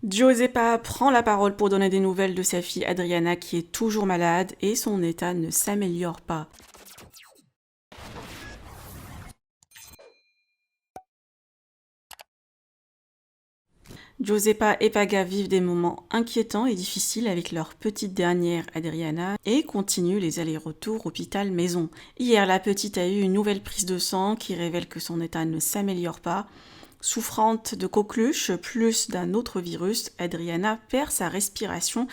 Giuseppa prend la parole pour donner des nouvelles de sa fille Adriana qui est toujours malade et son état ne s'améliore pas. Giuseppa et Paga vivent des moments inquiétants et difficiles avec leur petite dernière Adriana et continuent les allers-retours hôpital-maison. Hier, la petite a eu une nouvelle prise de sang qui révèle que son état ne s'améliore pas. Souffrante de coqueluche plus d'un autre virus, Adriana perd sa respiration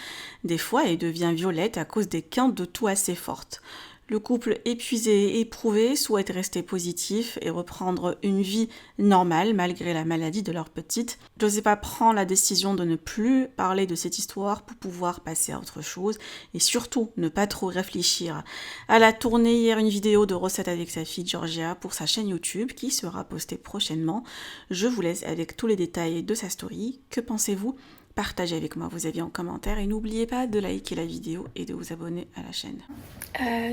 des fois et devient violette à cause des quintes de toux assez fortes. Le couple épuisé et éprouvé souhaite rester positif et reprendre une vie normale malgré la maladie de leur petite. Giuseppa prend la décision de ne plus parler de cette histoire pour pouvoir passer à autre chose et surtout ne pas trop réfléchir. Elle a tourné hier une vidéo de recette avec sa fille Georgia pour sa chaîne YouTube qui sera postée prochainement. Je vous laisse avec tous les détails de sa story. Que pensez-vous ? Partagez avec moi vos avis en commentaire et n'oubliez pas de liker la vidéo et de vous abonner à la chaîne.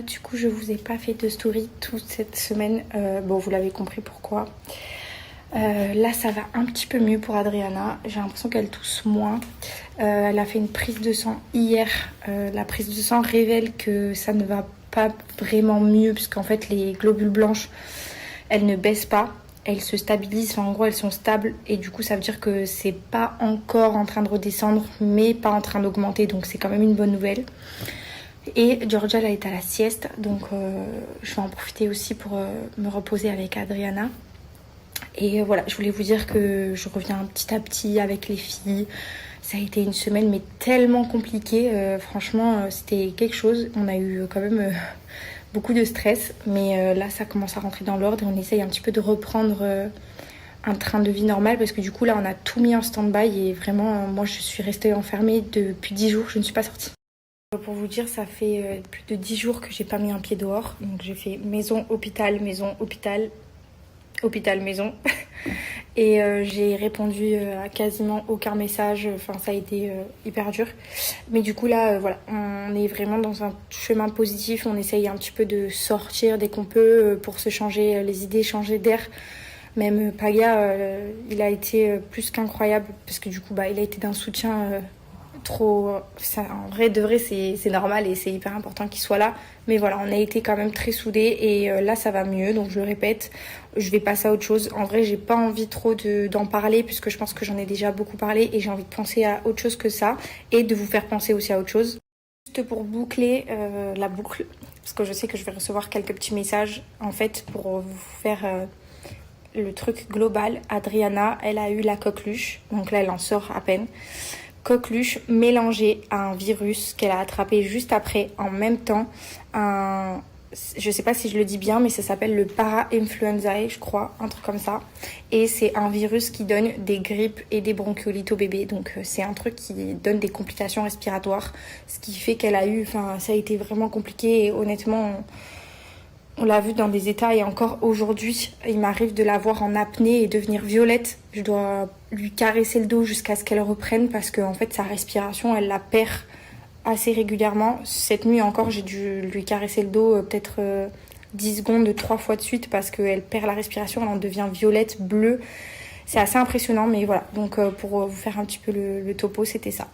Du coup, je vous ai pas fait de story toute cette semaine. Bon, vous l'avez compris pourquoi. Là, ça va un petit peu mieux pour Adriana. J'ai l'impression qu'elle tousse moins. Elle a fait une prise de sang hier. La prise de sang révèle que ça ne va pas vraiment mieux puisqu'en fait, les globules blanches, elles ne baissent pas. Elles se stabilisent, enfin, en gros elles sont stables et du coup ça veut dire que c'est pas encore en train de redescendre mais pas en train d'augmenter, donc c'est quand même une bonne nouvelle. Et Georgia elle est à la sieste, donc je vais en profiter aussi pour me reposer avec Adriana. Et voilà, je voulais vous dire que je reviens petit à petit avec les filles. Ça a été une semaine mais tellement compliquée, franchement c'était quelque chose. On a eu quand même beaucoup de stress, mais là ça commence à rentrer dans l'ordre et on essaye un petit peu de reprendre un train de vie normal parce que du coup là on a tout mis en stand-by et vraiment moi je suis restée enfermée depuis 10 jours, je ne suis pas sortie. Pour vous dire, ça fait plus de 10 jours que j'ai pas mis un pied dehors, donc j'ai fait maison, hôpital, maison. Et j'ai répondu à quasiment aucun message, enfin ça a été hyper dur. Mais du coup là, voilà, on est vraiment dans un chemin positif, on essaye un petit peu de sortir dès qu'on peut pour se changer les idées, changer d'air. Même Paga, il a été plus qu'incroyable parce que du coup, il a été d'un soutien trop... en vrai, de vrai, c'est normal et c'est hyper important qu'il soit là. Mais voilà, on a été quand même très soudés et là, ça va mieux. Donc, je le répète, je vais passer à autre chose. En vrai, j'ai pas envie trop d'en parler puisque je pense que j'en ai déjà beaucoup parlé et j'ai envie de penser à autre chose que ça et de vous faire penser aussi à autre chose. Juste pour boucler la boucle, parce que je sais que je vais recevoir quelques petits messages, en fait, pour vous faire... le truc global, Adriana, elle a eu la coqueluche, donc là elle en sort à peine. Coqueluche mélangée à un virus qu'elle a attrapé juste après, en même temps, je sais pas si je le dis bien, mais ça s'appelle le para-influenzae, je crois, un truc comme ça. Et c'est un virus qui donne des grippes et des bronchiolites au bébé, donc c'est un truc qui donne des complications respiratoires, ce qui fait qu'elle a eu, enfin ça a été vraiment compliqué et honnêtement... On l'a vu dans des états et encore aujourd'hui, il m'arrive de la voir en apnée et devenir violette. Je dois lui caresser le dos jusqu'à ce qu'elle reprenne parce que en fait sa respiration, elle la perd assez régulièrement. Cette nuit encore, j'ai dû lui caresser le dos peut-être 10 secondes 3 fois de suite parce qu'elle perd la respiration, elle en devient violette, bleue. C'est assez impressionnant, mais voilà. Donc pour vous faire un petit peu le topo, c'était ça.